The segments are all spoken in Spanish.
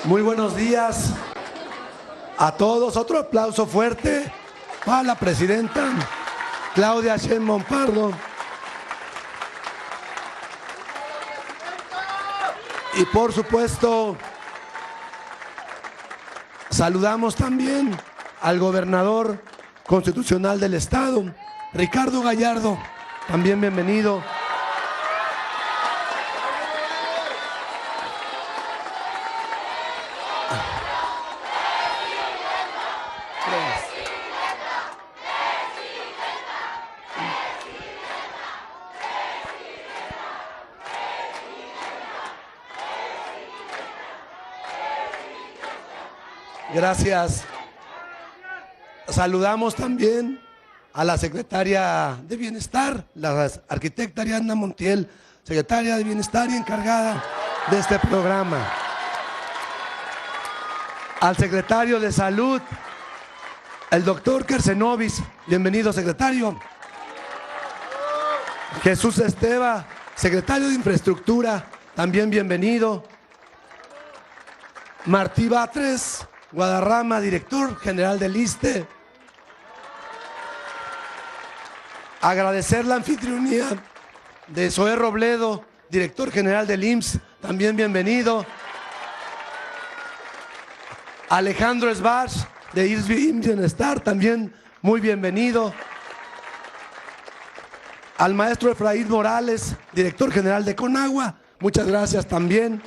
Muy buenos días a todos. Otro aplauso fuerte para la presidenta Claudia Sheinbaum Pardo. Y por supuesto, saludamos también al gobernador constitucional del estado, Ricardo Gallardo. También bienvenido. Gracias. Saludamos también a la secretaria de Bienestar, la arquitecta Ariadna Montiel, secretaria de Bienestar y encargada de este programa. Al secretario de Salud, el doctor Kersenovic, bienvenido secretario. Jesús Esteva, secretario de Infraestructura, también bienvenido. Martí Batres Guadarrama, director general del ISSSTE. Agradecer la anfitrionía de Zoé Robledo, director general del IMSS, también bienvenido. Alejandro Esbach, de IMSS Bienestar, también muy bienvenido. Al maestro Efraín Morales, director general de Conagua, muchas gracias también.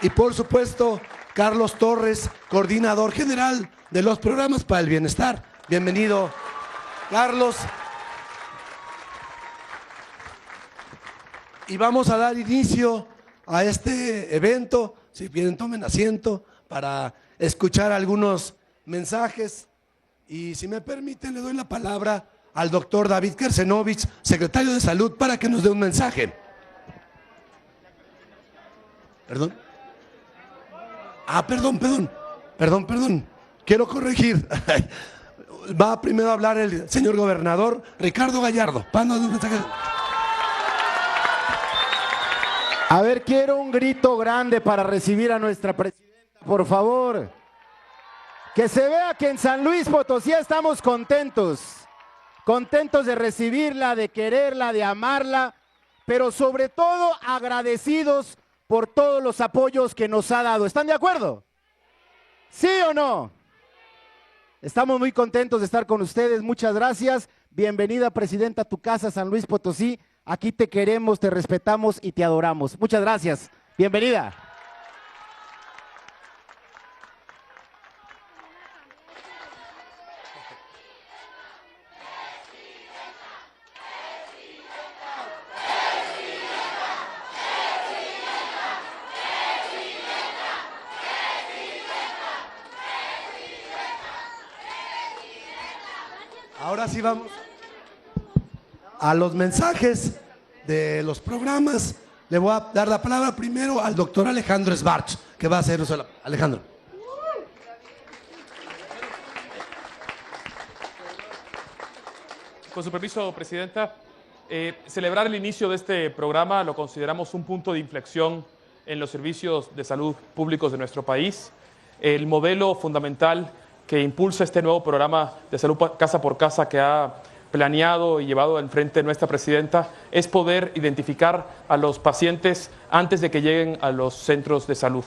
Y por supuesto, Carlos Torres, coordinador general de los programas para el bienestar. Bienvenido, Carlos. Y vamos a dar inicio a este evento. Si quieren, tomen asiento para escuchar algunos mensajes. Y si me permiten, le doy la palabra al doctor David Kersenovic, secretario de Salud, para que nos dé un mensaje. ¿Perdón? Perdón. Quiero corregir. Va primero a hablar el señor gobernador Ricardo Gallardo. A ver, quiero un grito grande para recibir a nuestra presidenta, por favor. Que se vea que en San Luis Potosí estamos contentos. Contentos de recibirla, de quererla, de amarla, pero sobre todo agradecidos por todos los apoyos que nos ha dado. ¿Están de acuerdo? ¿Sí o no? Estamos muy contentos de estar con ustedes. Muchas gracias. Bienvenida, presidenta, a tu casa, San Luis Potosí. Aquí te queremos, te respetamos y te adoramos. Muchas gracias. Bienvenida. Ahora sí vamos a los mensajes de los programas. Le voy a dar la palabra primero al doctor Alejandro Esbach, que va a hacer uso de la... Alejandro. Con su permiso, presidenta, celebrar el inicio de este programa lo consideramos un punto de inflexión en los servicios de salud públicos de nuestro país. El modelo fundamental que impulsa este nuevo programa de salud casa por casa que ha planeado y llevado al frente nuestra presidenta es poder identificar a los pacientes antes de que lleguen a los centros de salud.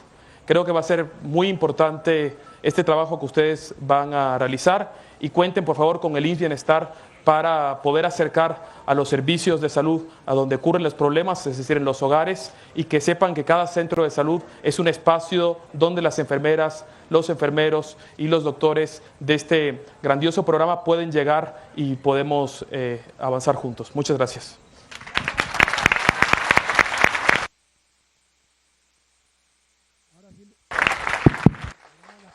Creo que va a ser muy importante este trabajo que ustedes van a realizar y cuenten por favor con el IMSS Bienestar para poder acercar a los servicios de salud a donde ocurren los problemas, es decir, en los hogares, y que sepan que cada centro de salud es un espacio donde las enfermeras, los enfermeros y los doctores de este grandioso programa pueden llegar y podemos avanzar juntos. Muchas gracias.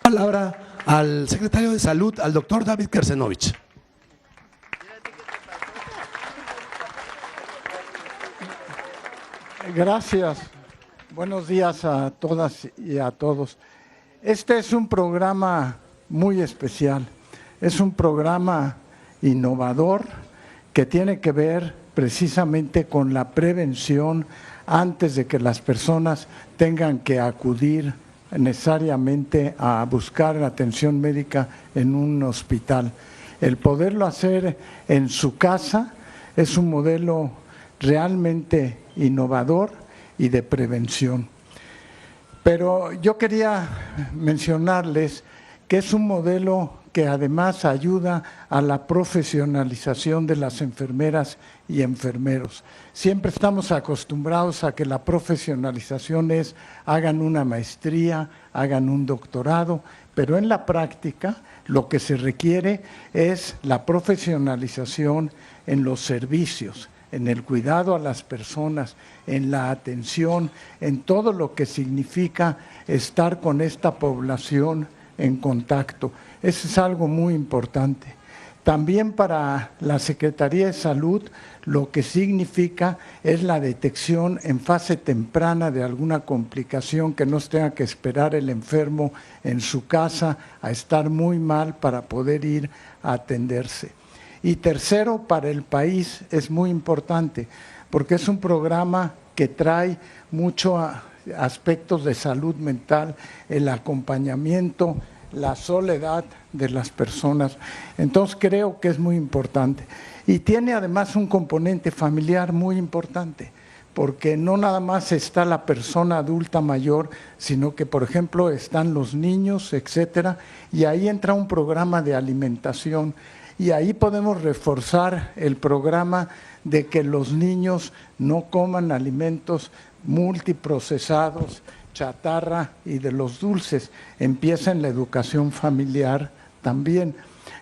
Palabra al secretario de Salud, al doctor David Kersenovic. Gracias. Buenos días a todas y a todos. Este es un programa muy especial. Es un programa innovador que tiene que ver precisamente con la prevención antes de que las personas tengan que acudir necesariamente a buscar atención médica en un hospital. El poderlo hacer en su casa es un modelo realmente innovador y de prevención. Pero yo quería mencionarles que es un modelo que además ayuda a la profesionalización de las enfermeras y enfermeros. Siempre estamos acostumbrados a que la profesionalización es hagan una maestría, hagan un doctorado, pero en la práctica lo que se requiere es la profesionalización en los servicios, en el cuidado a las personas, en la atención, en todo lo que significa estar con esta población en contacto. Eso es algo muy importante. También para la Secretaría de Salud lo que significa es la detección en fase temprana de alguna complicación, que no tenga que esperar el enfermo en su casa a estar muy mal para poder ir a atenderse. Y tercero, para el país es muy importante porque es un programa que trae muchos aspectos de salud mental, el acompañamiento, la soledad de las personas. Entonces creo que es muy importante. Y tiene además un componente familiar muy importante, porque no nada más está la persona adulta mayor, sino que, por ejemplo, están los niños, etcétera, y ahí entra un programa de alimentación, y ahí podemos reforzar el programa de que los niños no coman alimentos multiprocesados, chatarra y de los dulces. Empieza en la educación familiar también.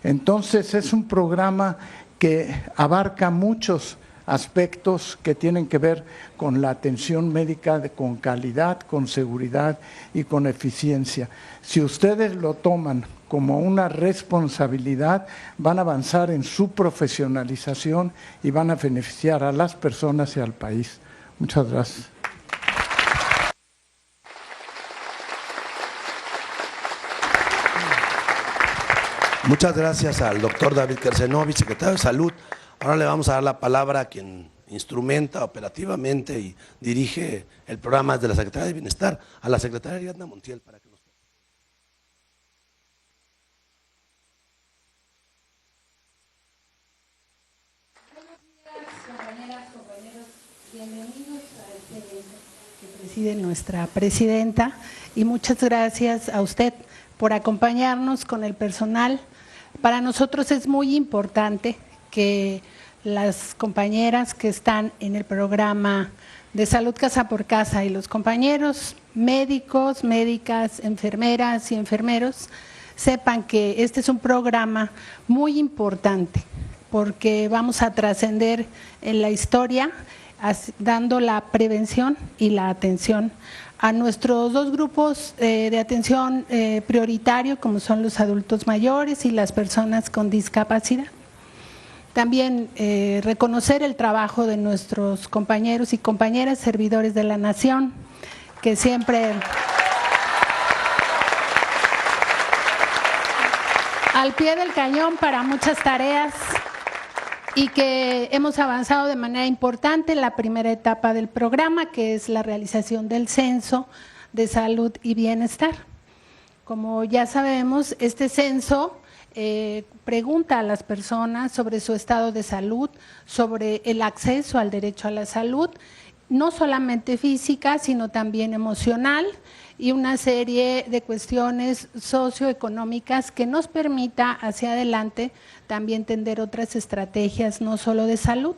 Entonces es un programa que abarca muchos aspectos que tienen que ver con la atención médica con calidad, con seguridad y con eficiencia. Si ustedes lo toman como una responsabilidad, van a avanzar en su profesionalización y van a beneficiar a las personas y al país. Muchas gracias. Muchas gracias al doctor David Kersenovich, secretario de Salud. Ahora le vamos a dar la palabra a quien instrumenta operativamente y dirige el programa de la Secretaría de Bienestar, a la secretaria Ariadna Montiel, para que nos... Buenos días, compañeras, compañeros, bienvenidos a este evento que preside nuestra presidenta, y muchas gracias a usted por acompañarnos con el personal. Para nosotros es muy importante que las compañeras que están en el programa de Salud Casa por Casa y los compañeros médicos, médicas, enfermeras y enfermeros sepan que este es un programa muy importante, porque vamos a trascender en la historia dando la prevención y la atención a nuestros dos grupos de atención prioritario, como son los adultos mayores y las personas con discapacidad. También reconocer el trabajo de nuestros compañeros y compañeras servidores de la nación, que siempre al pie del cañón para muchas tareas, y que hemos avanzado de manera importante en la primera etapa del programa, que es la realización del censo de salud y bienestar. Como ya sabemos, este censo pregunta a las personas sobre su estado de salud, sobre el acceso al derecho a la salud, no solamente física, sino también emocional, y una serie de cuestiones socioeconómicas que nos permita hacia adelante también tender otras estrategias, no solo de salud.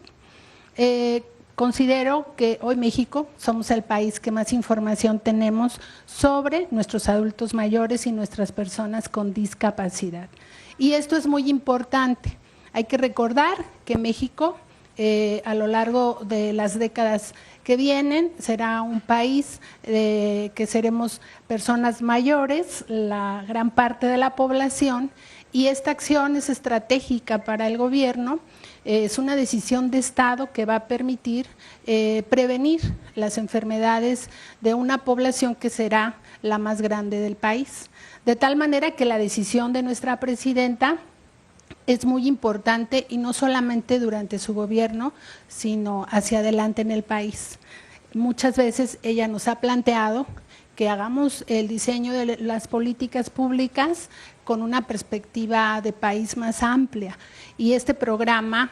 Considero que hoy México somos el país que más información tenemos sobre nuestros adultos mayores y nuestras personas con discapacidad. Y esto es muy importante. Hay que recordar que México, a lo largo de las décadas que vienen, será un país que seremos personas mayores, la gran parte de la población, y esta acción es estratégica para el gobierno. Es una decisión de Estado que va a permitir prevenir las enfermedades de una población que será la más grande del país. De tal manera que la decisión de nuestra presidenta es muy importante, y no solamente durante su gobierno, sino hacia adelante en el país. Muchas veces ella nos ha planteado que hagamos el diseño de las políticas públicas con una perspectiva de país más amplia. Y este programa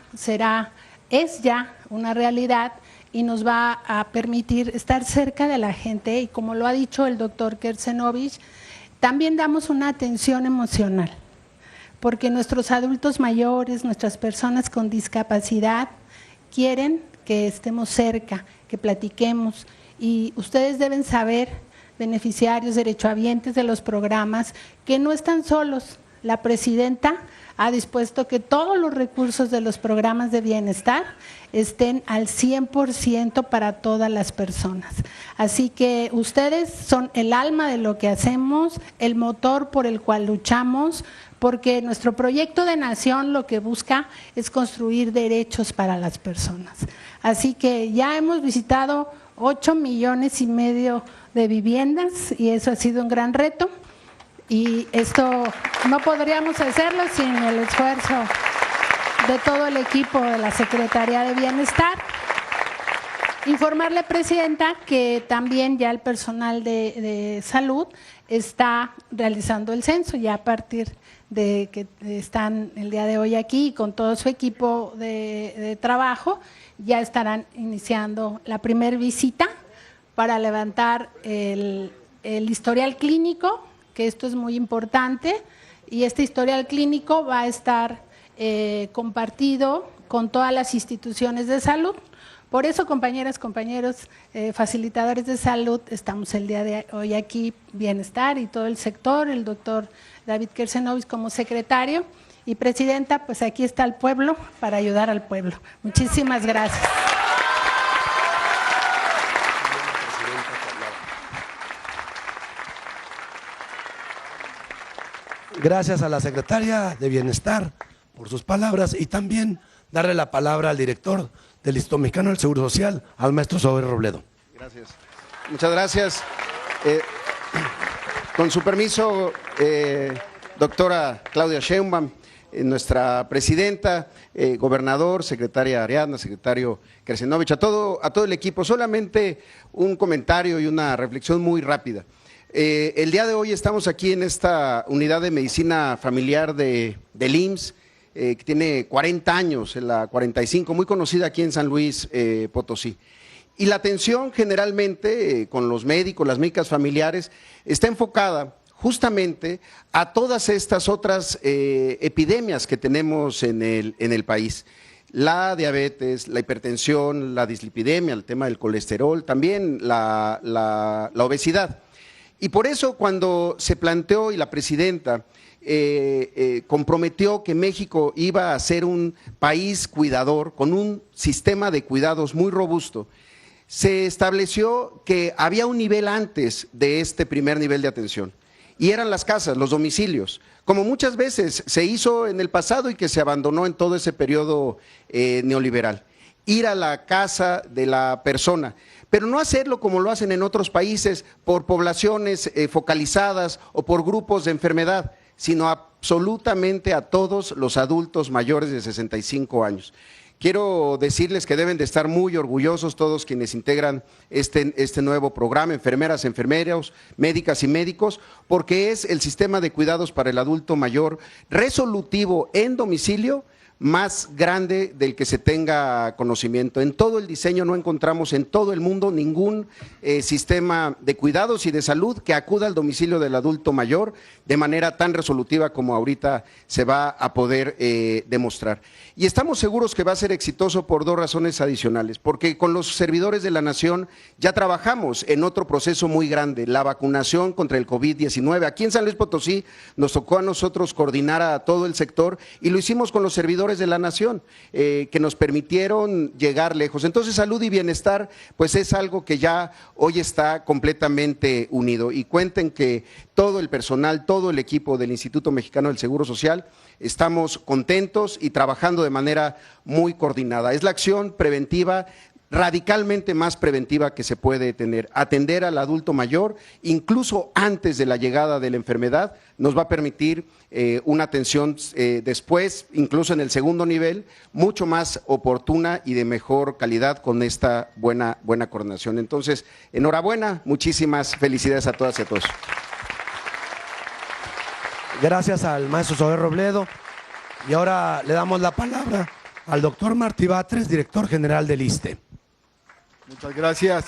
es ya una realidad y nos va a permitir estar cerca de la gente, y como lo ha dicho el doctor Kersenovich, también damos una atención emocional, porque nuestros adultos mayores, nuestras personas con discapacidad quieren que estemos cerca, que platiquemos, y ustedes deben saber, beneficiarios, derechohabientes de los programas, que no están solos. La presidenta ha dispuesto que todos los recursos de los programas de bienestar estén al 100% para todas las personas. Así que ustedes son el alma de lo que hacemos, el motor por el cual luchamos, porque nuestro proyecto de nación lo que busca es construir derechos para las personas. Así que ya hemos visitado 8,5 millones de viviendas y eso ha sido un gran reto. Y esto no podríamos hacerlo sin el esfuerzo de todo el equipo de la Secretaría de Bienestar. Informarle, Presidenta, que también ya el personal de salud está realizando el censo, ya a partir de que están el día de hoy aquí con todo su equipo de trabajo, ya estarán iniciando la primera visita para levantar el historial clínico, que esto es muy importante, y este historial clínico va a estar compartido con todas las instituciones de salud. Por eso, compañeras, compañeros, facilitadores de salud, estamos el día de hoy aquí, Bienestar y todo el sector, el doctor David Kersenovich como secretario, y Presidenta, pues aquí está el pueblo para ayudar al pueblo. Muchísimas gracias. Gracias a la secretaria de Bienestar por sus palabras, y también darle la palabra al director del Instituto Mexicano del Seguro Social, al maestro Zoe Robledo. Gracias. Muchas gracias. Con su permiso, doctora Claudia Sheinbaum, nuestra presidenta, gobernador, secretaria Ariadna, secretario Kersenovich, a todo el equipo, solamente un comentario y una reflexión muy rápida. El día de hoy estamos aquí en esta unidad de medicina familiar del IMSS, que tiene 40 años, en la 45, muy conocida aquí en San Luis Potosí. Y la atención generalmente con los médicos, las médicas familiares, está enfocada justamente a todas estas otras epidemias que tenemos en el país. La diabetes, la hipertensión, la dislipidemia, el tema del colesterol, también la obesidad. Y por eso cuando se planteó y la presidenta comprometió que México iba a ser un país cuidador, con un sistema de cuidados muy robusto, se estableció que había un nivel antes de este primer nivel de atención, y eran las casas, los domicilios, como muchas veces se hizo en el pasado y que se abandonó en todo ese periodo neoliberal. Ir a la casa de la persona, pero no hacerlo como lo hacen en otros países, por poblaciones focalizadas o por grupos de enfermedad, sino absolutamente a todos los adultos mayores de 65 años. Quiero decirles que deben de estar muy orgullosos todos quienes integran este nuevo programa, enfermeras, enfermeros, médicas y médicos, porque es el sistema de cuidados para el adulto mayor resolutivo en domicilio más grande del que se tenga conocimiento. En todo el diseño no encontramos en todo el mundo ningún sistema de cuidados y de salud que acuda al domicilio del adulto mayor de manera tan resolutiva como ahorita se va a poder demostrar. Y estamos seguros que va a ser exitoso por dos razones adicionales, porque con los servidores de la nación ya trabajamos en otro proceso muy grande, la vacunación contra el COVID-19. Aquí en San Luis Potosí nos tocó a nosotros coordinar a todo el sector y lo hicimos con los servidores de la nación, que nos permitieron llegar lejos. Entonces, salud y bienestar, pues es algo que ya hoy está completamente unido, y cuenten que todo el personal, todo el equipo del Instituto Mexicano del Seguro Social, estamos contentos y trabajando de manera muy coordinada. Es la acción preventiva radicalmente más preventiva que se puede tener. Atender al adulto mayor, incluso antes de la llegada de la enfermedad, nos va a permitir una atención después, incluso en el segundo nivel, mucho más oportuna y de mejor calidad con esta buena coordinación. Entonces, enhorabuena, muchísimas felicidades a todas y a todos. Gracias al maestro Zoé Robledo. Y ahora le damos la palabra al doctor Martí Batres, director general del ISSSTE. Muchas gracias.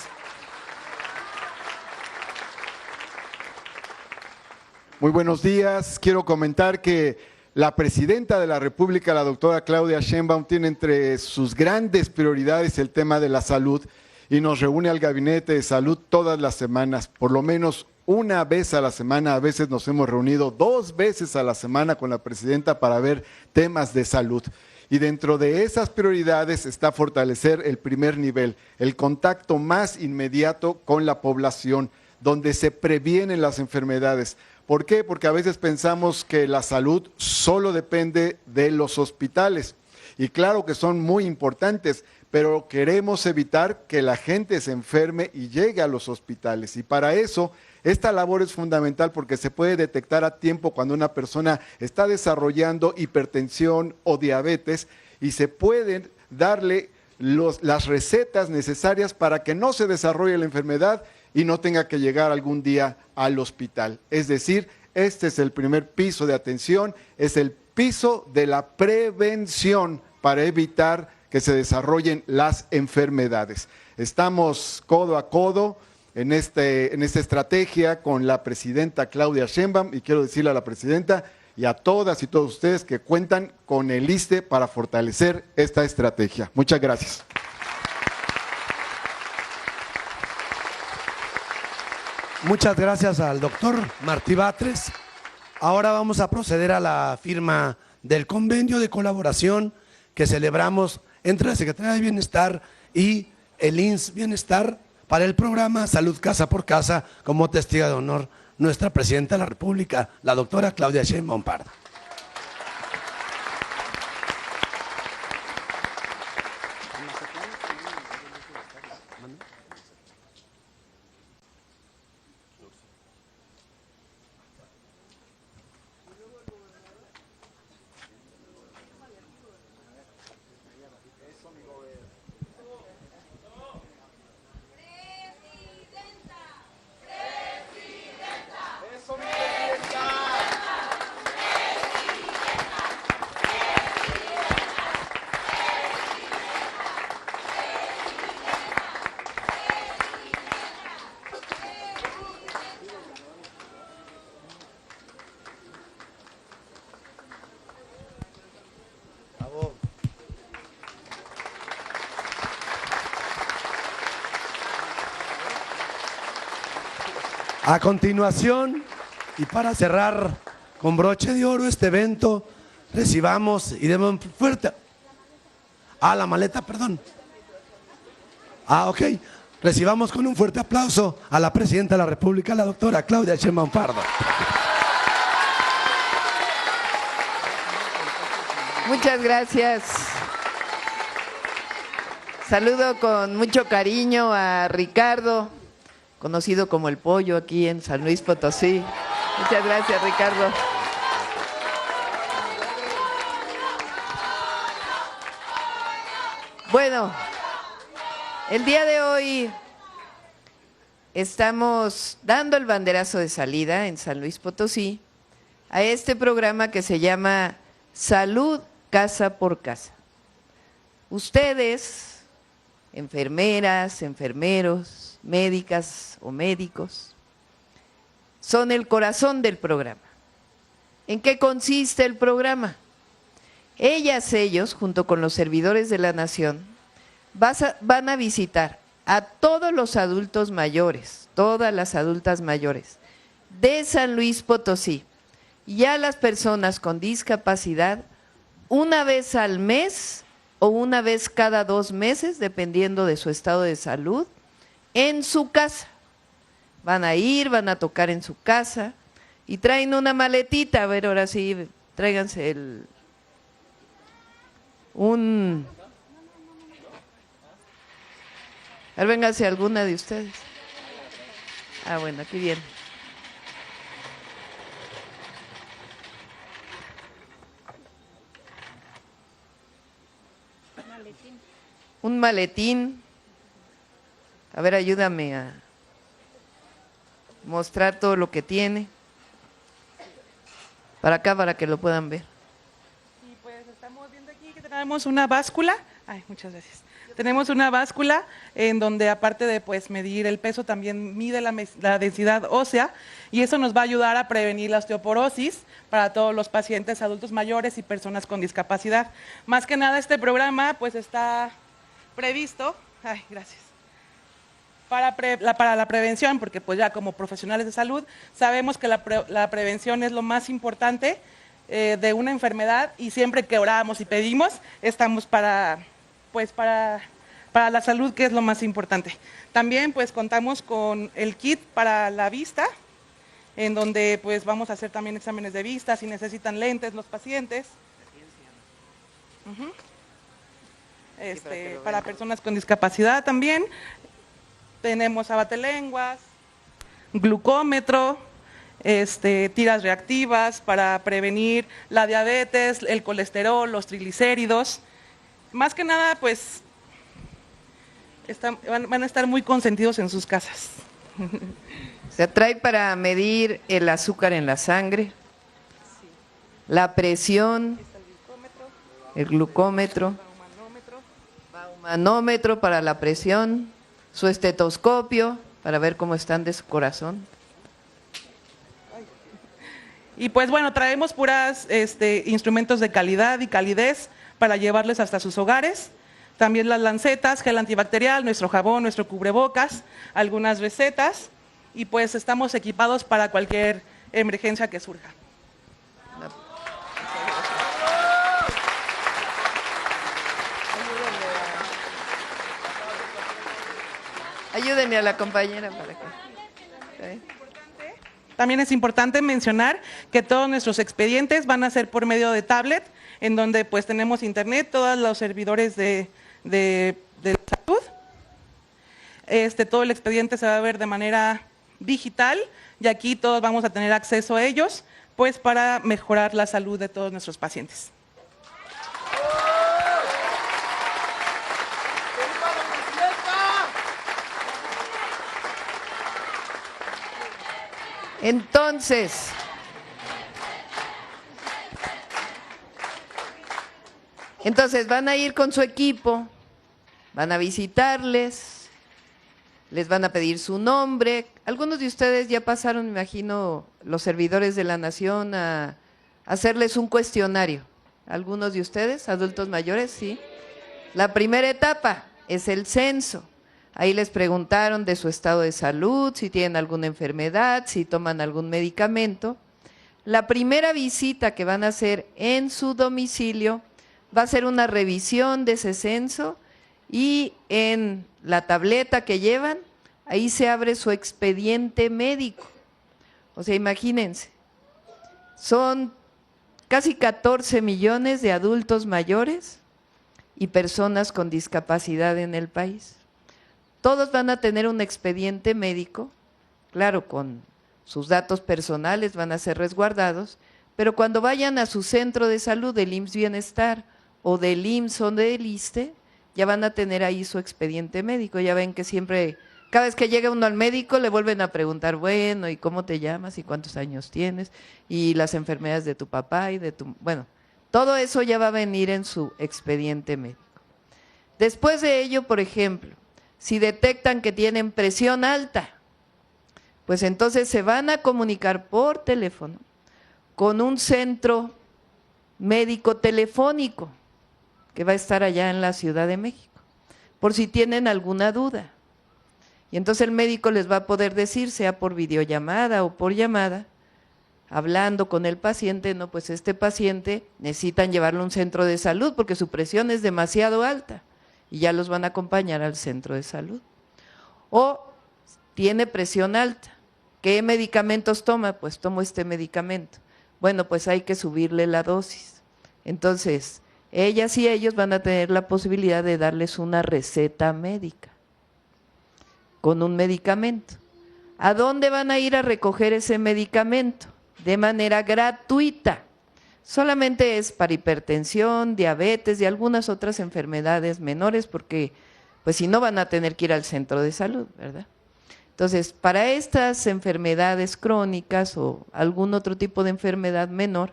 Muy buenos días. Quiero comentar que la presidenta de la República, la doctora Claudia Sheinbaum, tiene entre sus grandes prioridades el tema de la salud y nos reúne al Gabinete de Salud todas las semanas, por lo menos una vez a la semana. A veces nos hemos reunido 2 veces a la semana con la presidenta para ver temas de salud. Y dentro de esas prioridades está fortalecer el primer nivel, el contacto más inmediato con la población, donde se previenen las enfermedades. ¿Por qué? Porque a veces pensamos que la salud solo depende de los hospitales. Y claro que son muy importantes, pero queremos evitar que la gente se enferme y llegue a los hospitales. Y para eso, esta labor es fundamental porque se puede detectar a tiempo cuando una persona está desarrollando hipertensión o diabetes y se pueden darle las recetas necesarias para que no se desarrolle la enfermedad y no tenga que llegar algún día al hospital. Es decir, este es el primer piso de atención, es el piso de la prevención para evitar que se desarrollen las enfermedades. Estamos codo a codo en esta estrategia con la presidenta Claudia Sheinbaum y quiero decirle a la presidenta y a todas y todos ustedes que cuentan con el ISSSTE para fortalecer esta estrategia. Muchas gracias. Muchas gracias al doctor Martí Batres. Ahora vamos a proceder a la firma del convenio de colaboración que celebramos entre la Secretaría de Bienestar y el INSS Bienestar para el programa Salud Casa por Casa, como testigo de honor nuestra presidenta de la República, la doctora Claudia Sheinbaum Pardo. A continuación, y para cerrar con broche de oro este evento, recibamos y demos un fuerte... la maleta, perdón. Ok. Recibamos con un fuerte aplauso a la presidenta de la República, la doctora Claudia Sheinbaum Pardo. Muchas gracias. Saludo con mucho cariño a Ricardo, conocido como el Pollo aquí en San Luis Potosí. Muchas gracias, Ricardo. Bueno, el día de hoy estamos dando el banderazo de salida en San Luis Potosí a este programa que se llama Salud Casa por Casa. Ustedes, enfermeras, enfermeros, médicas o médicos, son el corazón del programa. ¿En qué consiste el programa? Ellos, junto con los servidores de la nación, van a visitar a todos los adultos mayores, todas las adultas mayores de San Luis Potosí y a las personas con discapacidad una vez al mes o una vez cada 2 meses, dependiendo de su estado de salud, en su casa. Van a ir, van a tocar en su casa y traen una maletita. A ver, ahora sí, tráiganse A ver, véngase alguna de ustedes. Ah, bueno, aquí viene. Un maletín. A ver, ayúdame a mostrar todo lo que tiene. Para acá, para que lo puedan ver. Y pues estamos viendo aquí que tenemos una báscula. Ay, muchas gracias. Tenemos una báscula en donde aparte de pues medir el peso también mide la densidad ósea y eso nos va a ayudar a prevenir la osteoporosis para todos los pacientes adultos mayores y personas con discapacidad. Más que nada este programa pues está previsto, para la prevención, porque pues ya como profesionales de salud sabemos que la prevención es lo más importante de una enfermedad y siempre que oramos y pedimos estamos para la salud, que es lo más importante. También pues contamos con el kit para la vista, en donde pues vamos a hacer también exámenes de vista si necesitan lentes los pacientes. Para personas con discapacidad también. Tenemos abatelenguas, glucómetro, tiras reactivas para prevenir la diabetes, el colesterol, los triglicéridos. Más que nada, pues, van a estar muy consentidos en sus casas. Se trae para medir el azúcar en la sangre, la presión, el glucómetro, manómetro para la presión, su estetoscopio para ver cómo están de su corazón. Y pues bueno, traemos puras instrumentos de calidad y calidez para llevarles hasta sus hogares. También las lancetas, gel antibacterial, nuestro jabón, nuestro cubrebocas, algunas recetas y pues estamos equipados para cualquier emergencia que surja. Ayúdenme a la compañera para que... También es importante mencionar que todos nuestros expedientes van a ser por medio de tablet, en donde pues tenemos internet, todos los servidores de salud. Todo el expediente se va a ver de manera digital y aquí todos vamos a tener acceso a ellos, pues para mejorar la salud de todos nuestros pacientes. Entonces van a ir con su equipo, van a visitarles, les van a pedir su nombre. Algunos de ustedes ya pasaron, me imagino, los servidores de la nación a hacerles un cuestionario. Algunos de ustedes, adultos mayores, sí. La primera etapa es el censo. Ahí les preguntaron de su estado de salud, si tienen alguna enfermedad, si toman algún medicamento. La primera visita que van a hacer en su domicilio va a ser una revisión de ese censo y en la tableta que llevan, ahí se abre su expediente médico. O sea, imagínense, son casi 14 millones de adultos mayores y personas con discapacidad en el país. Todos van a tener un expediente médico, claro, con sus datos personales van a ser resguardados, pero cuando vayan a su centro de salud del IMSS Bienestar o del IMSS o del ISSSTE, ya van a tener ahí su expediente médico. Ya ven que siempre, cada vez que llega uno al médico le vuelven a preguntar, bueno, ¿y cómo te llamas? ¿Y cuántos años tienes? Y las enfermedades de tu papá y de tu… Bueno, todo eso ya va a venir en su expediente médico. Después de ello, por ejemplo, si detectan que tienen presión alta, pues entonces se van a comunicar por teléfono con un centro médico telefónico que va a estar allá en la Ciudad de México, por si tienen alguna duda. Y entonces el médico les va a poder decir, sea por videollamada o por llamada, hablando con el paciente, no, pues este paciente necesitan llevarlo a un centro de salud porque su presión es demasiado alta. Y ya los van a acompañar al centro de salud. O tiene presión alta, ¿qué medicamentos toma? Pues tomo este medicamento. Bueno, pues hay que subirle la dosis. Entonces, ellas y ellos van a tener la posibilidad de darles una receta médica. con un medicamento. ¿A dónde van a ir a recoger ese medicamento? De manera gratuita. Solamente es para hipertensión, diabetes y algunas otras enfermedades menores, porque pues si no van a tener que ir al centro de salud, ¿verdad? Entonces, para estas enfermedades crónicas o algún otro tipo de enfermedad menor,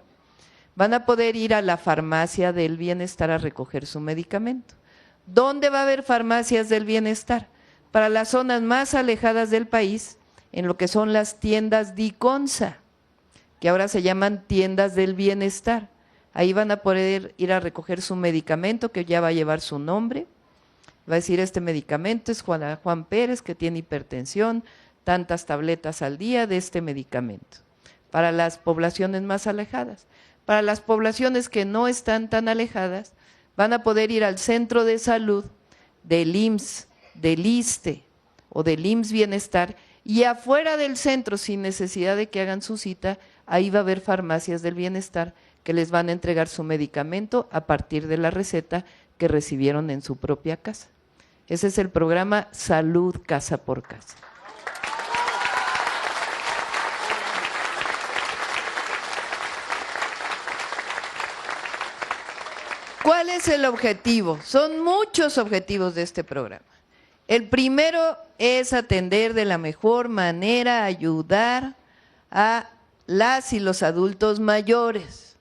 van a poder ir a la farmacia del bienestar a recoger su medicamento. ¿Dónde va a haber farmacias del bienestar? Para las zonas más alejadas del país, en lo que son las tiendas Diconsa, que ahora se llaman tiendas del bienestar. Ahí van a poder ir a recoger su medicamento, que ya va a llevar su nombre. Va a decir, este medicamento es Juan Pérez, que tiene hipertensión, tantas tabletas al día de este medicamento. Para las poblaciones más alejadas. Para las poblaciones que no están tan alejadas, van a poder ir al centro de salud del IMSS, del ISSSTE o del IMSS Bienestar, y afuera del centro, sin necesidad de que hagan su cita, ahí va a haber farmacias del bienestar que les van a entregar su medicamento a partir de la receta que recibieron en su propia casa. Ese es el programa Salud Casa por Casa. ¿Cuál es el objetivo? Son muchos objetivos de este programa. El primero es atender de la mejor manera, ayudar a las y los adultos mayores.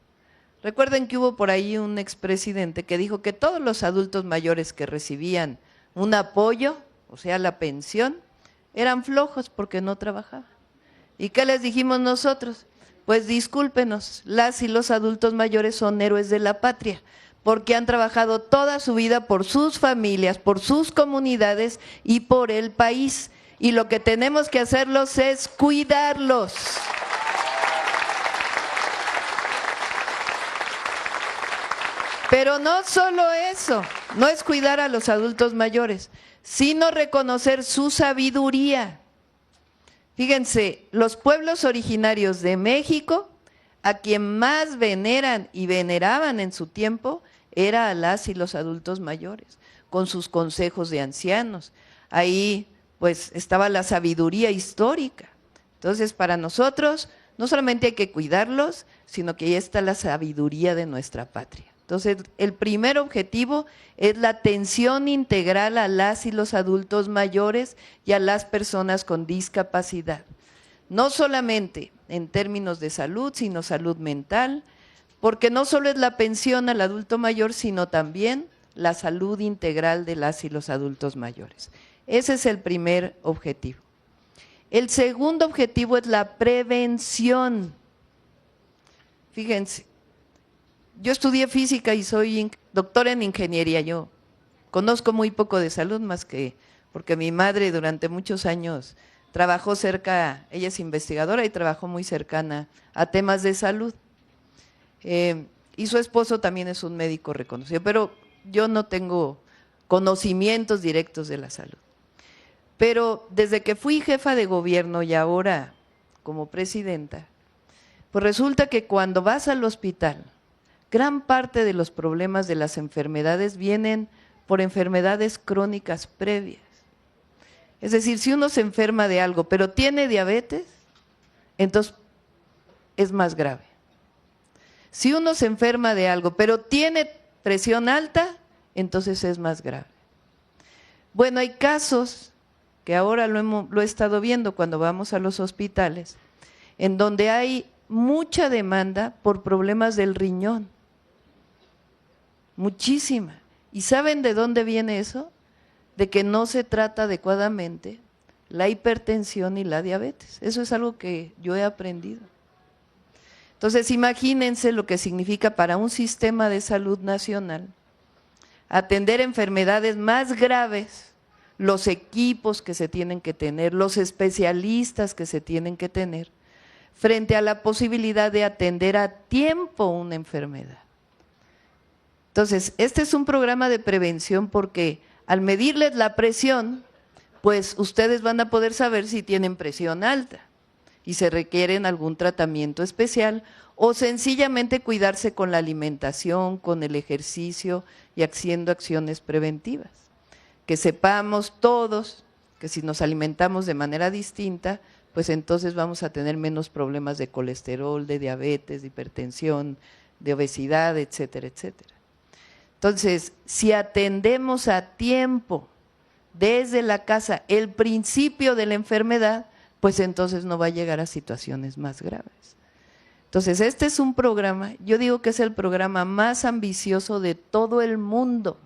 Recuerden que hubo por ahí un expresidente que dijo que todos los adultos mayores que recibían un apoyo, o sea, la pensión, eran flojos porque no trabajaban. ¿Y qué les dijimos nosotros? Pues discúlpenos, las y los adultos mayores son héroes de la patria, porque han trabajado toda su vida por sus familias, por sus comunidades y por el país. Y lo que tenemos que hacerlos es cuidarlos. Pero no solo eso, no es cuidar a los adultos mayores, sino reconocer su sabiduría. Fíjense, los pueblos originarios de México, a quien más veneran y veneraban en su tiempo, era a las y los adultos mayores, con sus consejos de ancianos. Ahí pues estaba la sabiduría histórica. Entonces para nosotros no solamente hay que cuidarlos, sino que ahí está la sabiduría de nuestra patria. Entonces el primer objetivo es la atención integral a las y los adultos mayores y a las personas con discapacidad. No solamente en términos de salud, sino salud mental, porque no solo es la pensión al adulto mayor, sino también la salud integral de las y los adultos mayores. Ese es el primer objetivo. El segundo objetivo es la prevención. Fíjense, yo estudié física y soy doctora en ingeniería. Yo conozco muy poco de salud, más que porque mi madre durante muchos años trabajó cerca, ella es investigadora y trabajó muy cercana a temas de salud. Y su esposo también es un médico reconocido, pero yo no tengo conocimientos directos de la salud. Pero desde que fui jefa de gobierno y ahora como presidenta, pues resulta que cuando vas al hospital, gran parte de los problemas de las enfermedades vienen por enfermedades crónicas previas. Es decir, si uno se enferma de algo, pero tiene diabetes, entonces es más grave. Si uno se enferma de algo, pero tiene presión alta, entonces es más grave. Bueno, hay casos que ahora lo he estado viendo cuando vamos a los hospitales, en donde hay mucha demanda por problemas del riñón, muchísima. ¿Y saben de dónde viene eso? De que no se trata adecuadamente la hipertensión y la diabetes. Eso es algo que yo he aprendido. Entonces, imagínense lo que significa para un sistema de salud nacional atender enfermedades más graves, los equipos que se tienen que tener, los especialistas que se tienen que tener, frente a la posibilidad de atender a tiempo una enfermedad. Entonces, este es un programa de prevención porque al medirles la presión, pues ustedes van a poder saber si tienen presión alta y se requieren algún tratamiento especial o sencillamente cuidarse con la alimentación, con el ejercicio y haciendo acciones preventivas. Que sepamos todos que si nos alimentamos de manera distinta, pues entonces vamos a tener menos problemas de colesterol, de diabetes, de hipertensión, de obesidad, etcétera, etcétera. Entonces, si atendemos a tiempo desde la casa el principio de la enfermedad, pues entonces no va a llegar a situaciones más graves. Entonces, este es un programa, yo digo que es el programa más ambicioso de todo el mundo,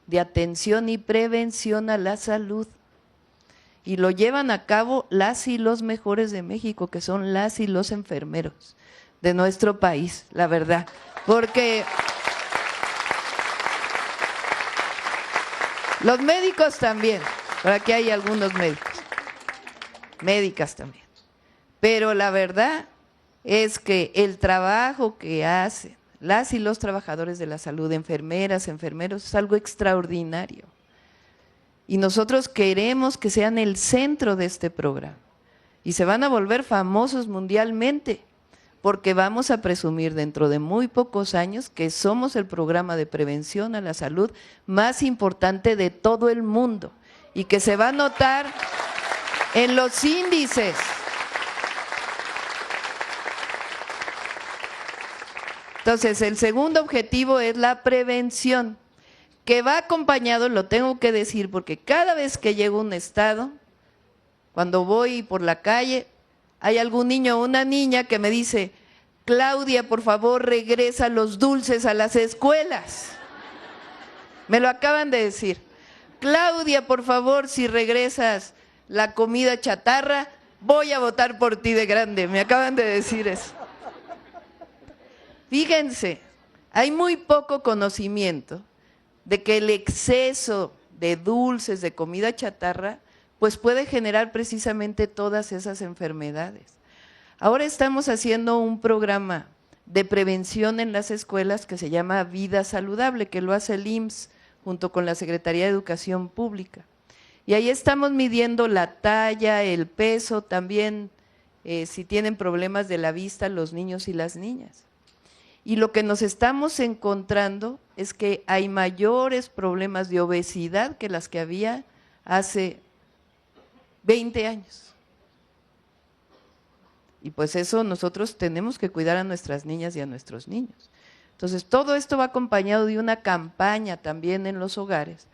de atención y prevención a la salud. Y lo llevan a cabo las y los mejores de México, que son las y los enfermeros de nuestro país, la verdad. Porque los médicos también, por aquí hay algunos médicos, médicas también. Pero la verdad es que el trabajo que hacen las y los trabajadores de la salud, enfermeras, enfermeros, es algo extraordinario. Y nosotros queremos que sean el centro de este programa. Y se van a volver famosos mundialmente, porque vamos a presumir dentro de muy pocos años que somos el programa de prevención a la salud más importante de todo el mundo y que se va a notar en los índices. Entonces, el segundo objetivo es la prevención, que va acompañado, lo tengo que decir, porque cada vez que llego a un estado, cuando voy por la calle, hay algún niño o una niña que me dice: Claudia, por favor, regresa los dulces a las escuelas. Me lo acaban de decir. Claudia, por favor, si regresas la comida chatarra, voy a votar por ti de grande. Me acaban de decir eso. Fíjense, hay muy poco conocimiento de que el exceso de dulces, de comida chatarra, pues puede generar precisamente todas esas enfermedades. Ahora estamos haciendo un programa de prevención en las escuelas que se llama Vida Saludable, que lo hace el IMSS junto con la Secretaría de Educación Pública. Y ahí estamos midiendo la talla, el peso, también si tienen problemas de la vista los niños y las niñas. Y lo que nos estamos encontrando es que hay mayores problemas de obesidad que las que había hace 20 años. Y pues eso nosotros tenemos que cuidar a nuestras niñas y a nuestros niños. Entonces, todo esto va acompañado de una campaña también en los hogares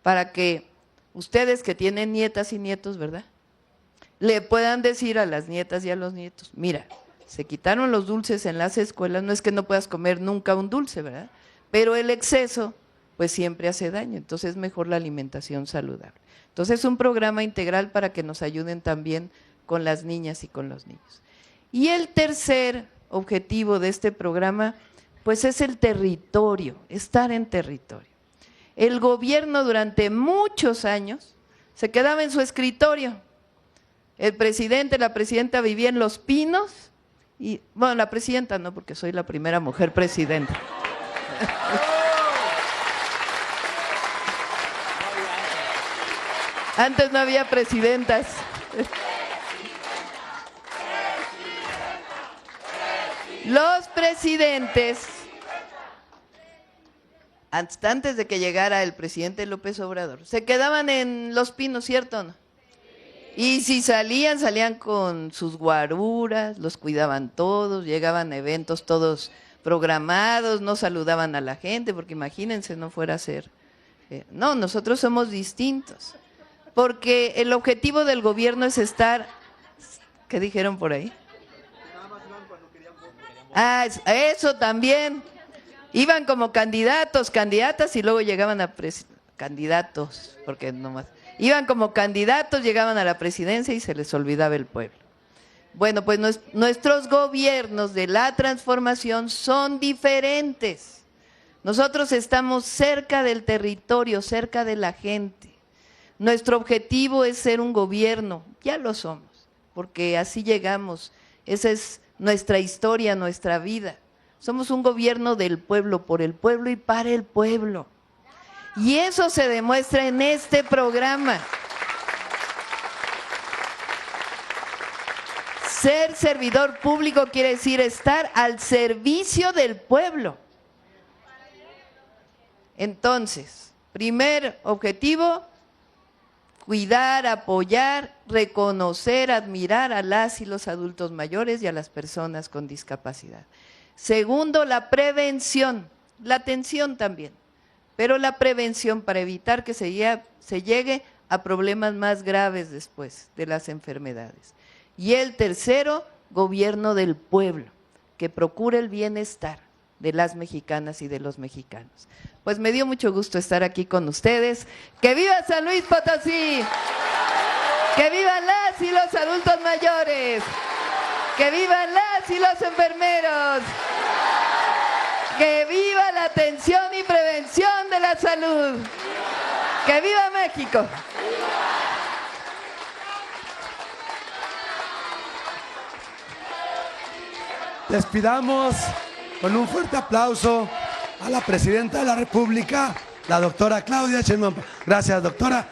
para que ustedes que tienen nietas y nietos, ¿verdad?, le puedan decir a las nietas y a los nietos: mira, se quitaron los dulces en las escuelas, no es que no puedas comer nunca un dulce, ¿verdad?, pero el exceso pues siempre hace daño, entonces es mejor la alimentación saludable. Entonces es un programa integral para que nos ayuden también con las niñas y con los niños. Y el tercer objetivo de este programa pues es el territorio, estar en territorio. El gobierno durante muchos años se quedaba en su escritorio. El presidente, la presidenta vivía en Los Pinos, y bueno, la presidenta no, porque soy la primera mujer presidenta. Antes no había presidentas. Los presidentes, antes de que llegara el presidente López Obrador, se quedaban en Los Pinos, ¿cierto o no? Y si salían, salían con sus guaruras, los cuidaban todos, llegaban a eventos todos programados, no saludaban a la gente, porque imagínense, no fuera a ser. No, nosotros somos distintos, porque el objetivo del gobierno es estar, ¿qué dijeron por ahí? Ah, eso también. Iban como candidatos, candidatas y luego llegaban a candidatos, porque nomás. Iban como candidatos, llegaban a la presidencia y se les olvidaba el pueblo. Bueno, pues nuestros gobiernos de la transformación son diferentes. Nosotros estamos cerca del territorio, cerca de la gente. Nuestro objetivo es ser un gobierno, ya lo somos, porque así llegamos. Esa es nuestra historia, nuestra vida. Somos un gobierno del pueblo, por el pueblo y para el pueblo. Y eso se demuestra en este programa. Ser servidor público quiere decir estar al servicio del pueblo. Entonces, primer objetivo, cuidar, apoyar, reconocer, admirar a las y los adultos mayores y a las personas con discapacidad. Segundo, la prevención, la atención también, pero la prevención para evitar que se llegue a problemas más graves después de las enfermedades. Y el tercero, gobierno del pueblo, que procure el bienestar de las mexicanas y de los mexicanos. Pues me dio mucho gusto estar aquí con ustedes. ¡Que viva San Luis Potosí! ¡Que vivan las y los adultos mayores! ¡Que vivan las y los enfermeros! ¡Que viva la atención y prevención de la salud! ¡Que viva México! Despidamos con un fuerte aplauso a la Presidenta de la República, la doctora Claudia Sheinbaum. Gracias, doctora.